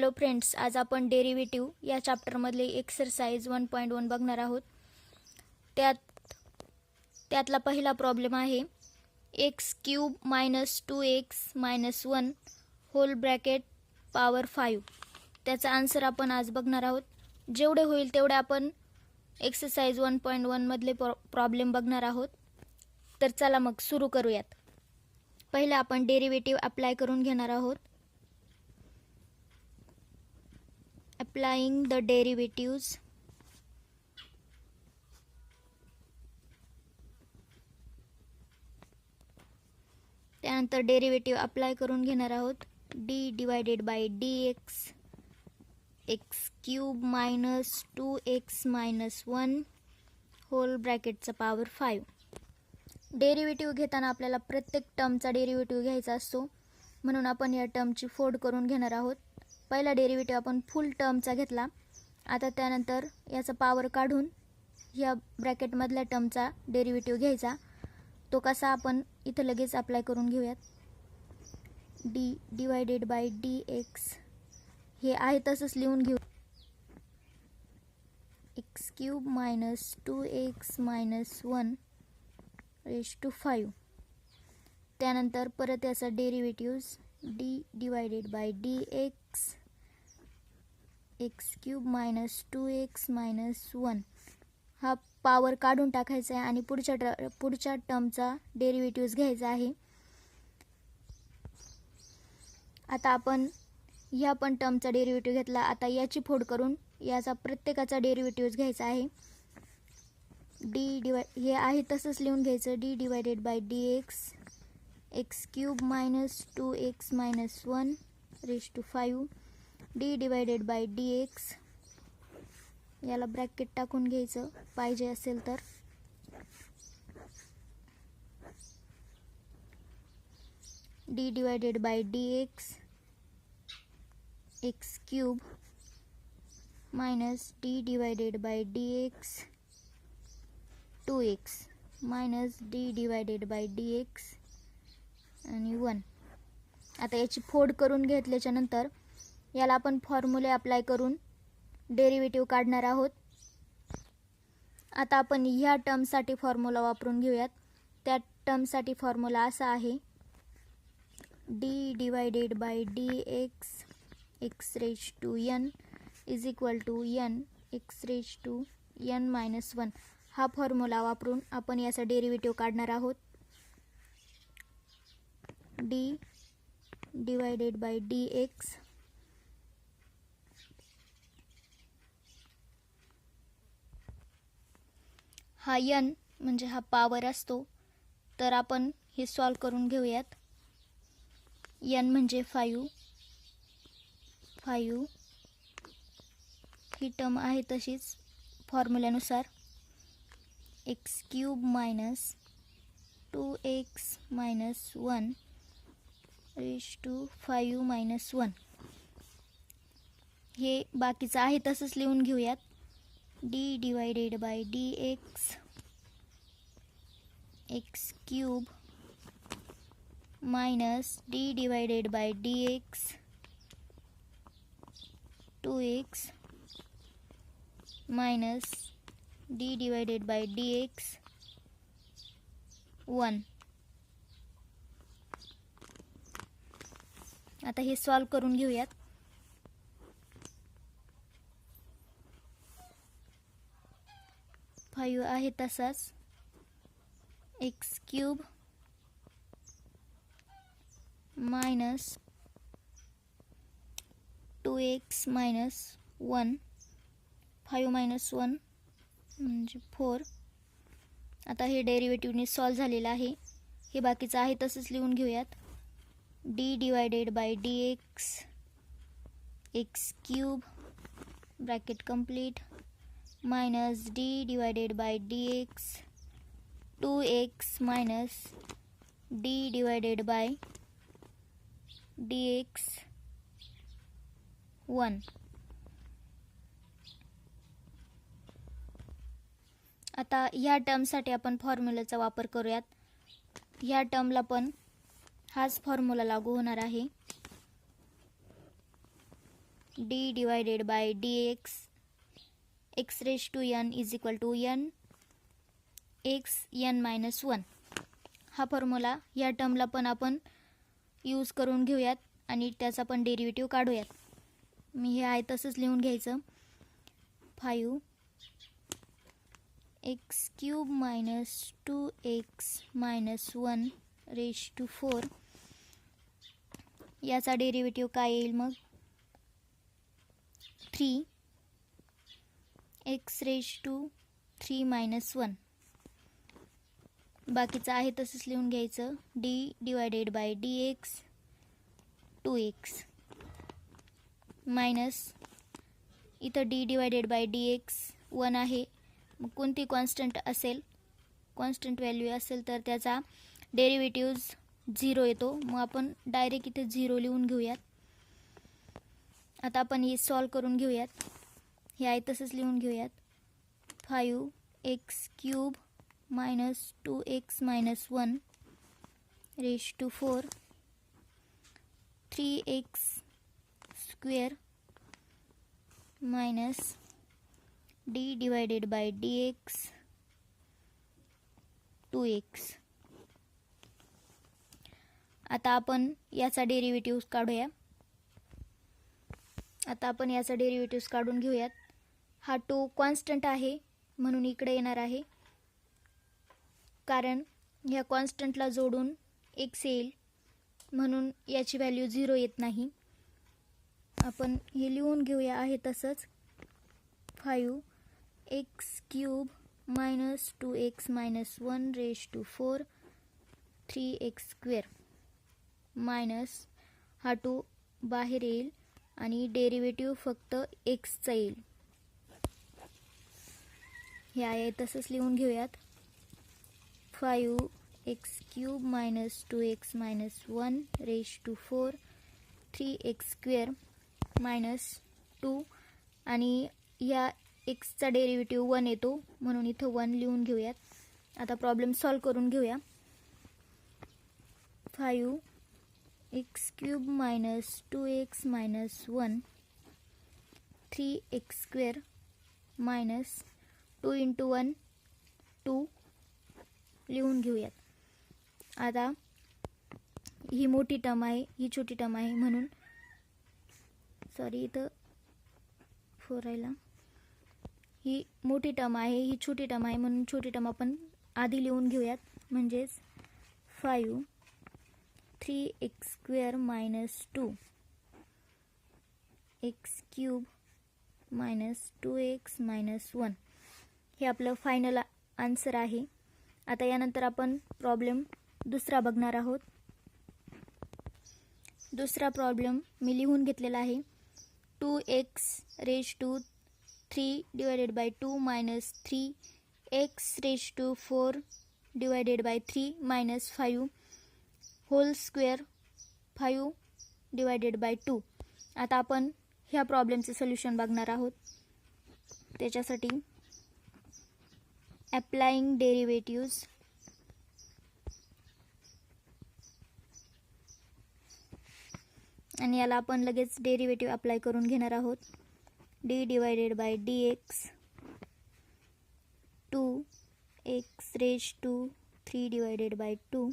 Hello friends, आज आपण derivative या चॅप्टरमधले एक्सरसाइज 1.1 बघणार आहोत. त्यातला पहिला प्रॉब्लेम आहे x³ - 2x - 1 hole bracket power 5. त्याचा आन्सर आपण आज बघणार आहोत. जेवढे होईल तेवढे आपण एक्सरसाइज 1.1 मधले प्रॉब्लेम बघणार आहोत. तर चला मग सुरू करूयात. पहिला आपण डेरिव्हेटिव्ह अप्लाय करून घेणार आहोत. Applying the derivatives. त्यानंतर डेरिव्हेटिव्ह अप्लाय करून घेणार आहोत. d divided by dx x³ - 2x - 1 whole ब्रॅकेटचा पॉवर 5. डेरिव्हेटिव्ह घेताना आपल्याला प्रत्येक टर्मचा डेरिव्हेटिव्ह घ्यायचा असतो, म्हणून आपण या टर्मची फोड करून घेणार आहोत. पहिला डेरिव्हेटिव्ह आपण फुल टर्मचा घेतला. आता त्यानंतर याचा पॉवर काढून या ब्रॅकेटमधल्या टर्मचा डेरिव्हेटिव्ह घ्यायचा. तो कसा आपण इथं लगेच अप्लाय करून घेऊयात. d डिवायडेड बाय dx हे आहे तसंच लिहून घेऊ. x³ - 2x - 1 raise to 5. त्यानंतर परत याचा derivative d divided by dx x³ - 2x - 1 हा पॉवर काढून टाकायचा आहे आणि पुढच्या टर्मचा डेरिव्हेटिव्ह घ्यायचा आहे. आता आपण ह्या पण टर्मचा डेरिव्हेटिव्ह घेतला. आता याची फोड करून याचा प्रत्येकाचा डेरिव्हेटिव्ह घ्यायचा आहे. हे आहे तसंच लिहून घ्यायचं. d divided by dx x³ - 2x - 1 raise to 5 d divided by dx याला ब्रॅकेट टाकून घ्यायचं पाहिजे असेल तर. d divided by dx x³ - d divided by dx 2x - d divided by dx आणि 1. आता याची फोड करून घेतल्याच्या नंतर याला आपण फॉर्म्युले अप्लाय करून डेरिव्हेटिव्ह काढणार आहोत. आता आपण ह्या टर्मसाठी फॉर्म्युला वापरून घेऊयात. त्या टर्मसाठी फॉर्म्युला असा आहे. d divided by dx x raise to n is equal to n x raise to n - 1 हा फॉर्म्युला वापरून आपण याचा डेरिव्हेटिव्ह काढणार आहोत. d डिवायडेड बाय dx हा n म्हणजे हा पॉवर असतो, तर आपण हे सॉल्व करून घेऊयात. n म्हणजे 5 ही टर्म आहे तशीच फॉर्म्युल्यानुसार. x³ - 2x - 1 रेज टू 5 - 1 हे बाकीचं आहे तसंच लिहून घेऊयात. d divided by dx x³ - d divided by dx 2x - d divided by dx 1. आता हे सॉल्व करून घेऊयात. फाईव्ह आहे तसाच. x³ - 2x - 1 5 - 1 म्हणजे 4. आता हे डेरिव्हेटिव्हने सॉल्व झालेलं आहे. हे बाकीचं आहे तसंच लिहून घेऊयात. d divided by dx x³ bracket complete - d divided by dx 2x - d divided by dx 1. आता ह्या टर्मसाठी आपण फॉर्म्युलाचा वापर करूयात. ह्या टर्मला पण हाच फॉर्म्युला लागू होणार आहे. D divided by D X raise to n is equal to n X n minus 1. हा फॉर्म्युला या टर्मला पण आपण यूज करून घेऊयात आणि त्याचा पण डेरिव्हेटिव्ह काढूयात. मी हे आहे तसंच लिहून घ्यायचं. 5 X cube minus 2x minus 1 raise to 4. याचा डेरिव्हेटिव्ह काय येईल मग 3 एक्स रेज टू 3 मायनस 1. बाकीचं आहे तसंच लिहून घ्यायचं. D divided by D X 2x minus इथं D divided by D X 1 आहे. मग कोणती कॉन्स्टंट असेल, कॉन्स्टंट व्हॅल्यू असेल तर त्याचा डेरिव्हेटिव्ज 0 येतो. मग आपण डायरेक्ट इथे 0 लिहून घेऊयात. आता आपण हे सॉल्व करून घेऊयात. हे आहे तसंच लिहून घेऊयात. 5 X cube minus 2x minus 1 raise to 4 3x square minus D divided by D X 2x. आता आपण याचा डेरिव्हेटिव्ह काढूया. काढून घेऊयात. हा 2 कॉन्स्टंट आहे म्हणून इकडे येणार आहे, कारण ह्या कॉन्स्टंटला जोडून x येईल म्हणून याची व्हॅल्यू 0 येत नाही. आपण हे लिहून घेऊया आहे तसंच. 5 X cube minus 2x minus 1 raise to 4 3x square minus हा 2 बाहेर येईल आणि डेरिव्हेटिव्ह फक्त एक्सचा येईल. हे आहे तसंच लिहून घेऊयात. 5 X cube minus 2x minus 1 raise to 4 3x square minus 2 आणि या एक्सचा डेरिव्हेटिव्ह 1 येतो म्हणून इथं 1 लिहून घेऊयात. आता प्रॉब्लेम सॉल्व करून घेऊया. 5 X cube minus 2x minus 1 3x square minus 2 into 1 2 लिहून घेऊयात. आता ही मोठी टर्म आहे, ही छोटी टर्म आहे म्हणून इथं 4 राहिला. ही मोठी टर्म आहे, ही छोटी टर्म आहे म्हणून छोटी टर्म आपण आधी लिहून घेऊयात. म्हणजेच 5 3x square minus 2 x cube minus 2x minus 1 हे आपलं फायनल आन्सर आहे. आता यानंतर आपण प्रॉब्लेम दुसरा बघणार आहोत. दुसरा प्रॉब्लेम मी लिहून घेतलेला आहे. 2x raise to 3 divided by 2 minus 3x raise to 4 divided by 3 minus 5 whole square 5 divided by 2. आता आपण ह्या प्रॉब्लेमचे सोल्युशन बघणार आहोत. त्याच्यासाठी अप्लाइंग डेरिव्हेटिव्ज आणि याला आपण लगेच डेरिव्हेटिव्ह अप्लाय करून घेणार आहोत. D divided by D X 2x raise to 3 divided by 2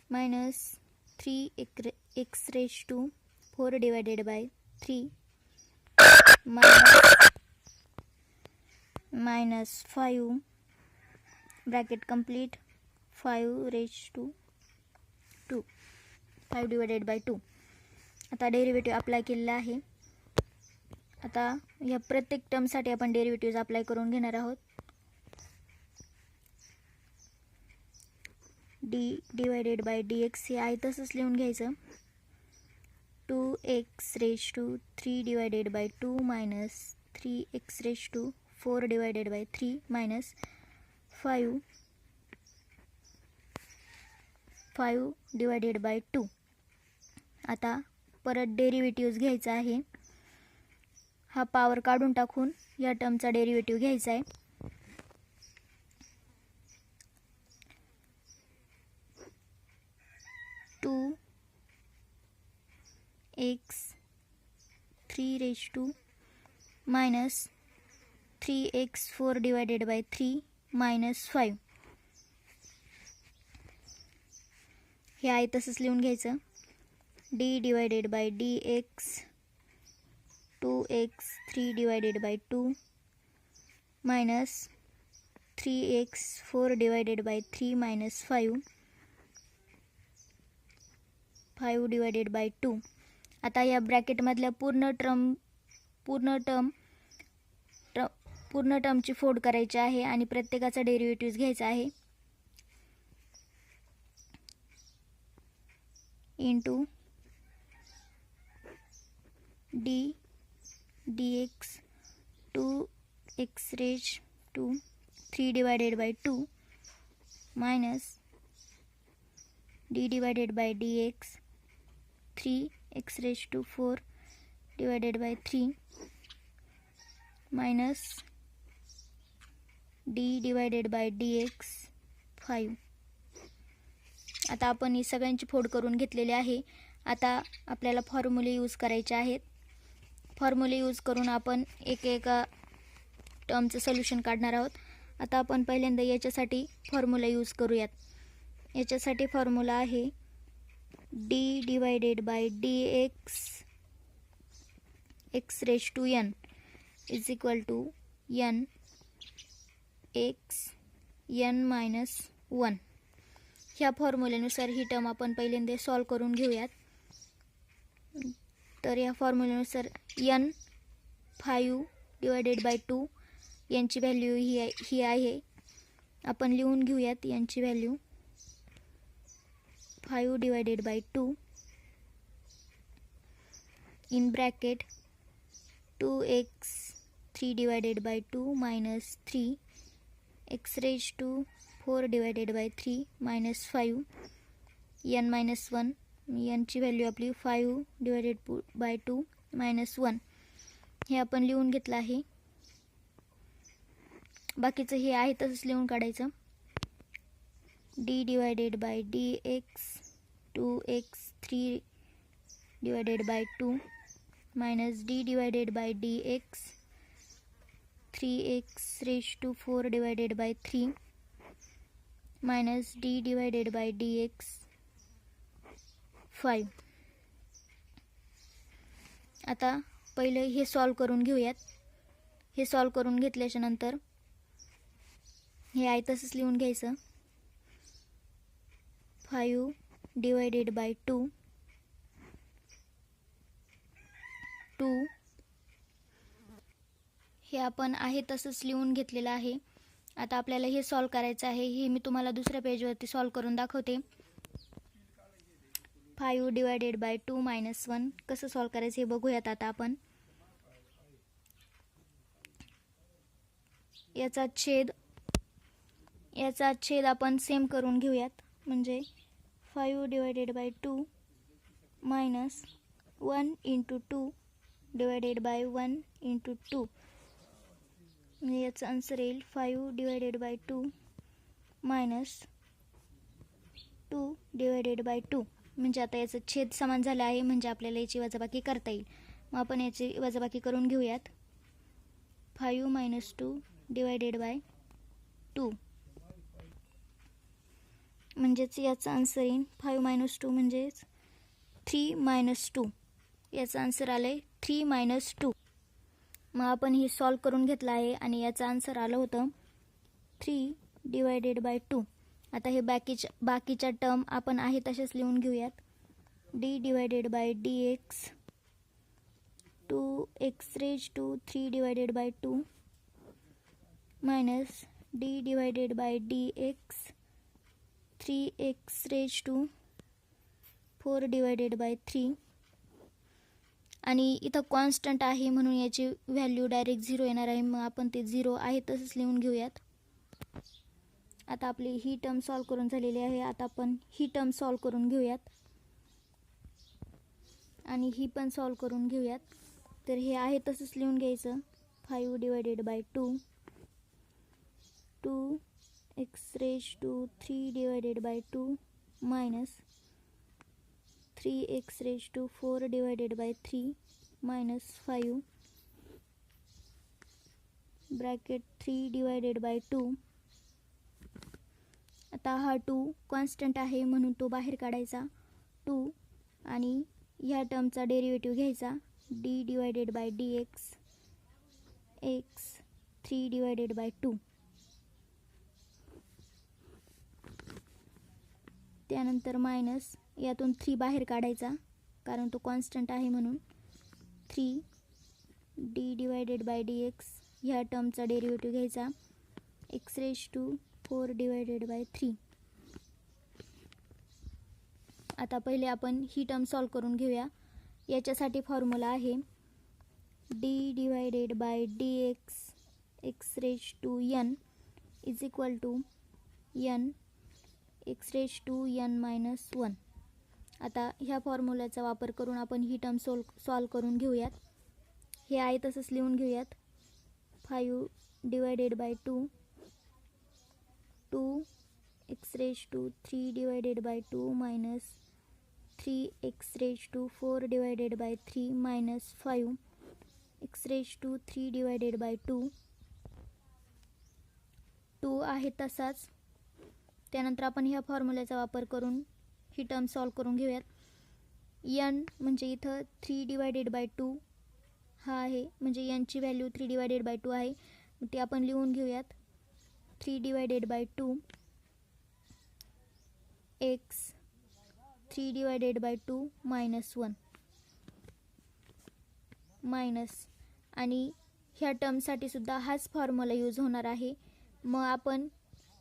minus 3x raise to 4 divided by 3 minus 5 bracket complete 5 raise to 2 5 divided by 2. आता डेरिव्हेटिव्ह अप्लाय केलेला आहे. आता या प्रत्येक टर्मसाठी आपण डेरिव्हेटिव्ह अप्लाय करून घेणार आहोत. D divided by D X हे आहे तसंच लिहून घ्यायचं. 2x raise to 3 divided by 2 minus 3x raise to 4 divided by 3 minus 5 divided by 2. आता परत डेरिव्हेटिव्ह घ्यायचा आहे. हा पॉवर काढून टाकून या टर्मचा डेरिव्हेटिव्ह घ्यायचा आहे. X 3 raise to minus 3x4 divided by 3 minus 5. हे आहे तसंच लिहून घ्यायचं. d divided by dx 2x 3 divided by 2 minus 3x4 divided by 3 minus 5 divided by 2. आता या ब्रॅकेटमधल्या पूर्ण टर्मची फोड करायची आहे आणि प्रत्येकाचा डेरिव्हेटिव्ह घ्यायचा आहे. Into d dx 2x raise to 3 divided by 2 minus d divided by dx 3x raise to 4 divided by 3 minus d divided by dx 5. आता आपण ही सगळ्यांची फोड करून घेतलेली आहे. आता आपल्याला फॉर्म्युले यूज करायचे आहेत. फॉर्म्युले यूज करून आपण एका टर्मचं सोल्युशन काढणार आहोत. आता आपण पहिल्यांदा याच्यासाठी फॉर्म्युला यूज करूयात. याच्यासाठी फॉर्म्युला आहे d divided by dx x raise to n is equal to n x n minus 1. ह्या फॉर्म्युलेनुसार ही टर्म आपण पहिल्यांदा सॉल्व करून घेऊयात. तर या फॉर्म्युलेनुसार n 5 डिवायडेड बाय 2 यांची व्हॅल्यू ही आहे. आपण लिहून घेऊयात यांची value 5 divided by 2 in bracket 2x 3 divided by 2 minus 3 x raise to 4 divided by 3 minus 5 n minus 1. यांची व्हॅल्यू आपली 5 डिवायडेड बाय 2 मायनस 1. हे आपण लिहून घेतलं आहे. बाकीचं हे आहे तसंच लिहून काढायचं. d divided by dx 2x 3 divided by 2 minus d divided by dx 3x raise to 4 divided by 3 minus d divided by dx 5. आता पहिले हे सॉल्व करून घेऊयात. हे सॉल्व करून घेतल्याच्या नंतर हे आहे तसंच लिहून घ्यायचं. 5 डिवायडेड बाय 2 हे आपण आहे तसंच लिहून घेतलेलं आहे. आता आपल्याला हे सॉल्व करायचं आहे. हे मी तुम्हाला दुसऱ्या पेजवरती सॉल्व करून दाखवते. 5 डिवायडेड बाय 2 मायनस 1 कसं सॉल्व करायचं हे बघूयात. आता आपण याचा छेद आपण सेम करून घेऊयात. म्हणजे 5 divided by 2 minus 1 into 2 divided by 1 into 2. म्हणजे याचा आन्सर येईल 5 divided by 2 minus 2 divided by 2. म्हणजे आता याचं छेद समान झालं आहे. म्हणजे आपल्याला याची वजाबाकी करता येईल. मग आपण याची वजाबाकी करून घेऊयात. 5 मायनस 2 डिवायडेड बाय 2 म्हणजेच याचा आन्सर येईल 5 मायनस 2 म्हणजेच 3 मायनस 2. याचा आन्सर आलं आहे 3 मायनस 2. मग आपण हे सॉल्व करून घेतलं आहे आणि याचं आन्सर आलं होतं 3 डिवायडेड बाय 2. आता हे बाकीच्या टर्म आपण आहे तसेच लिहून घेऊयात. d divided by dx 2x raise to 3 divided by 2 minus d divided by dx 3x raise to 4 divided by 3. आणि इथं कॉन्स्टंट आहे म्हणून याची व्हॅल्यू डायरेक्ट 0 येणार आहे. मग आपण ते 0 आहे तसंच लिहून घेऊयात. आता आपली ही टर्म सॉल्व करून झालेली आहे. आता आपण ही टर्म सॉल्व करून घेऊयात आणि ही पण सॉल्व करून घेऊयात. तर हे आहे तसंच लिहून घ्यायचं. 5 divided by 2x raise to 3 divided by 2 minus 3x raise to 4 divided by 3 minus 5 bracket 3 divided by 2. आता हा 2 कॉन्स्टंट आहे म्हणून तो बाहेर काढायचा 2 आणि ह्या टर्मचा डेरिव्हेटिव्ह घ्यायचा D divided by D x 3 divided by 2. त्यानंतर मायनस यातून 3 बाहेर काढायचा कारण तो कॉन्स्टंट आहे म्हणून 3 D divided by D X ह्या टर्मचा डेरिव्हेटिव्ह घ्यायचा X raise to 4 divided by 3. आता पहिले आपण ही टर्म सॉल्व करून घेऊया. याच्यासाठी फॉर्म्युला आहे D divided by D x x raise to n is equal to n x raise to n minus 1. आता ह्या फॉर्म्युल्याचा वापर करून आपण ही टर्म सॉल्व करून घेऊयात. हे आहे तसंच लिहून घेऊयात 5 divided by 2 x raise to 3 divided by 2 minus 3 x raise to 4 divided by 3 minus 5 x raise to 3 divided by 2 आहे तसाच. त्यानंतर आपण ह्या फॉर्म्युल्याचा वापर करून ही टर्म सॉल्व करून घेऊयात. एन म्हणजे इथं 3 डिवायडेड बाय 2 हा आहे म्हणजे एनची व्हॅल्यू 3 डिवायडेड बाय 2 आहे. ते आपण लिहून घेऊयात 3 divided by 2 x 3 divided by 2 minus 1 minus आणि ह्या टर्मसाठी सुद्धा हाच फॉर्म्युला यूज होणार आहे. मग आपण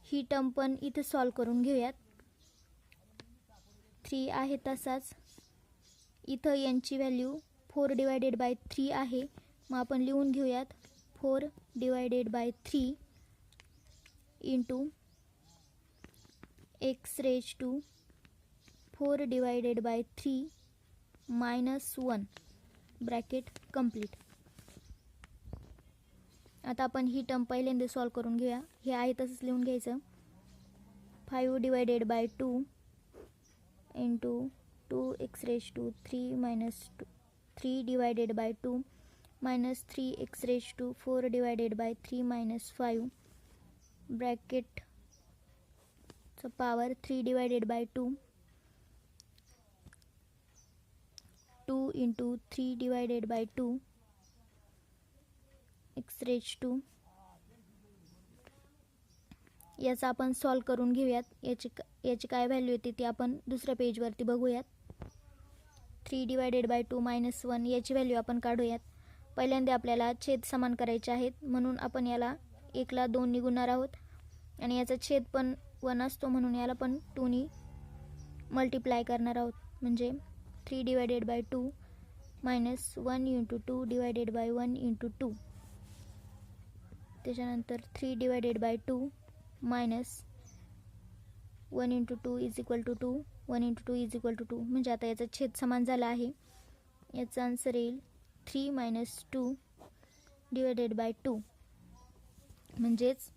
ही टर्म पण इथे सॉल्व करून घेऊयात. 3 आहे तसाच इथं यांची व्हॅल्यू 4 डिवायडेड बाय 3 आहे. मग आपण लिहून घेऊयात 4 divided by 3 into x raise to 4 divided by 3 minus 1 bracket complete. आता आपण ही टर्म पहिल्यांदा सॉल्व करून घेऊया. हे आहे तसंच लिहून घ्यायचं 5 divided by 2 into 2 x raise to 3 minus 3 divided by 2 minus 3 x raise to 4 divided by 3 minus 5 bracket power 3 divided by 2 into 3 divided by 2 x raise to. याचा आपण सॉल्व करून घेऊयात. याची काय व्हॅल्यू येते ती आपण दुसऱ्या पेजवरती बघूयात. 3 डिवायडेड बाय 2 मायनस 1 याची व्हॅल्यू आपण काढूयात. पहिल्यांदा आपल्याला छेद समान करायचे आहेत म्हणून आपण याला 1ला 2 ने गुणणार आहोत आणि याचा छेद पण 1 असतो म्हणून याला पण 2 ने मल्टिप्लाय करणार आहोत. म्हणजे 3 divided by 2 minus 1 into 2 divided by 1 into 2. त्याच्यानंतर 3 divided by 2 minus 1 into 2 is equal to 2 1 into 2 is equal to 2. म्हणजे आता याचा छेद समान झाला आहे. याचा आन्सर येईल 3 मायनस 2 डिवायडेड बाय 2. म्हणजेच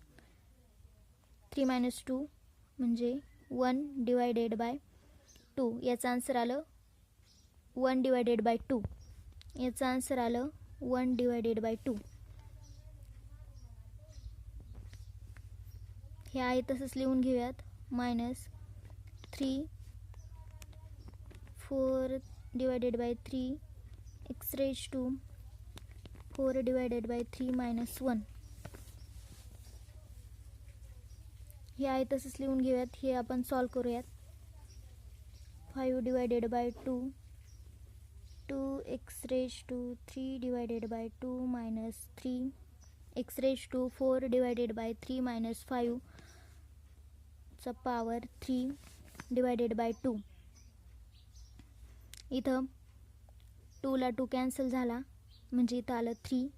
3 मायनस 2 म्हणजे 1 डिवायडेड बाय 2. याचा आन्सर आलं 1 डिवायडेड बाय 2. याचा आन्सर आलं 1 डिवायडेड बाय 2. हे आहे तसंच लिहून घेऊयात minus 3 4 divided by 3 x raise to 4 divided by 3 minus 1. हे आहे तसंच लिहून घेऊयात. हे आपण सॉल्व करूयात. 5 divided by 2 x raise to 3 divided by 2 minus 3 x raise to 4 divided by 3 minus 5 चा पॉवर 3 डिवायडेड बाय 2. इथं 2ला 2 कॅन्सल झाला म्हणजे इथं आलं 3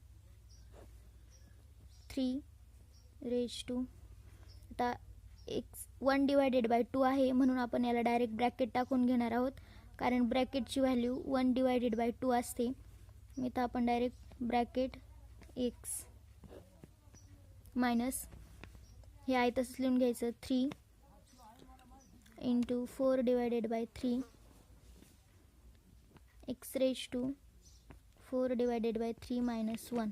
रेज टू. आता 1 डिवायडेड बाय 2 आहे म्हणून आपण याला डायरेक्ट ब्रॅकेट टाकून घेणार आहोत कारण ब्रॅकेटची व्हॅल्यू 1 डिवायडेड बाय 2 असते. इथं आपण डायरेक्ट ब्रॅकेट एक्स मायनस हे आहे तसंच लिहून घ्यायचं 3 into 4 divided by 3 x raise to 4 divided by 3 minus 1.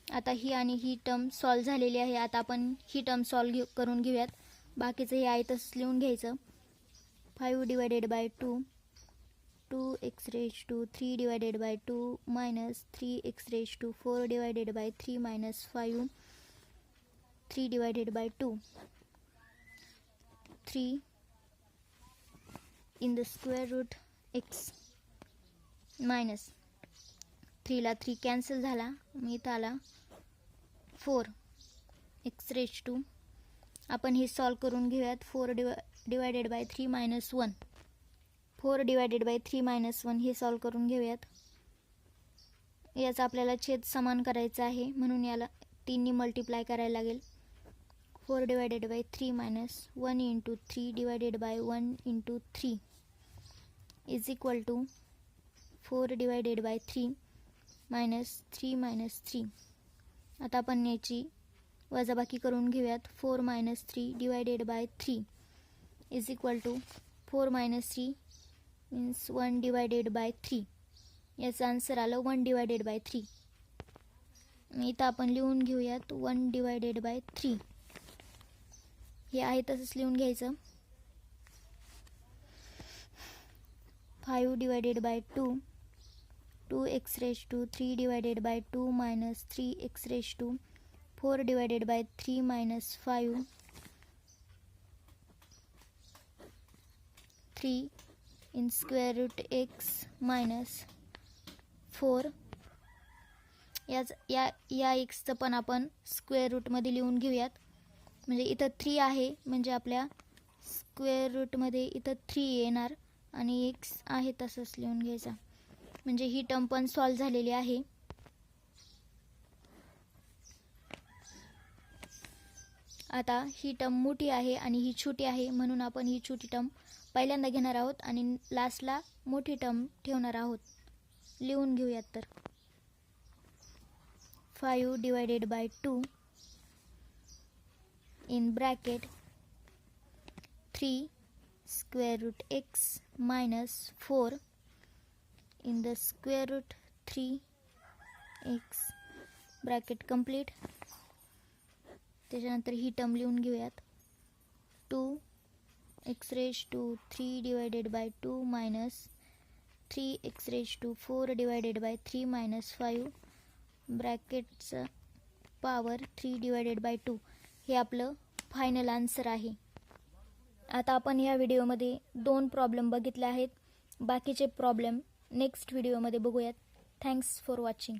आता ही आणि ही टर्म सॉल्व झालेली आहे. आता आपण ही टर्म सॉल्व करून घेऊयात. बाकीचं हे आहे तसंच लिहून घ्यायचं. 5 divided by 2 2x raise to 3 divided by 2 minus 3x raise to 4 divided by 3 minus 5 3 divided by 2 3 in the square root x minus 3 ला 3 कॅन्सल झाला. मी इथं आला 4 x रेज टू. आपण हे सॉल्व करून घेऊयात. 4 divided by 3 minus 1 4 divided by 3 minus 1 हे solve करून घेऊयात. याचा आपल्याला छेद समान करायचा आहे म्हणून याला 3 ने मल्टिप्लाय करायला लागेल. 4 divided by 3 minus 1 into 3 divided by 1 into 3 is equal to 4 divided by 3 minus 3 minus 3. आता आपण याची वजाबाकी करून घेऊयात. 4 minus 3 divided by 3 is equal to 4 minus 3 means 1 divided by 3. याचं आन्सर आलं 1 डिवायडेड बाय 3. इथं आपण लिहून घेऊयात 1 डिवायडेड बाय 3. हे आहे तसंच लिहून घ्यायचं. 5 divided by 2 2x raise to 3 divided by 2 minus 3x raise to 4 divided by 3 minus 5 3 in square root x minus 4. या एक्सचं पण आपण स्क्वेअर रूटमध्ये लिहून घेऊयात. म्हणजे इथं 3 आहे म्हणजे आपल्या स्क्वेअर रूटमध्ये इथं 3 येणार आणि एक्स आहे तसंच लिहून घ्यायचा. म्हणजे ही टर्म पण सॉल्व झालेली आहे. आता ही टर्म मोठी आहे आणि ही छोटी आहे म्हणून आपण ही छोटी टर्म पहिल्यांदा घेणार आहोत आणि लास्टला मोठी टर्म ठेवणार आहोत. लिहून घेऊयात तर 5 divided by 2 in bracket 3 square root x minus 4 in the square root 3x bracket complete. त्याच्यानंतर ही टर्म लिहून घेऊयात. 2x raise to 3 divided by 2 minus 3x raise to 4 divided by 3 minus 5 ब्रॅकेटचं पॉवर 3 डिवायडेड बाय 2. हे आपलं final answer आहे. आता आपण या व्हिडिओमध्ये 2 प्रॉब्लेम बघितले आहेत. बाकीचे प्रॉब्लेम नेक्स्ट व्हिडिओमध्ये बघूयात. Thanks for watching.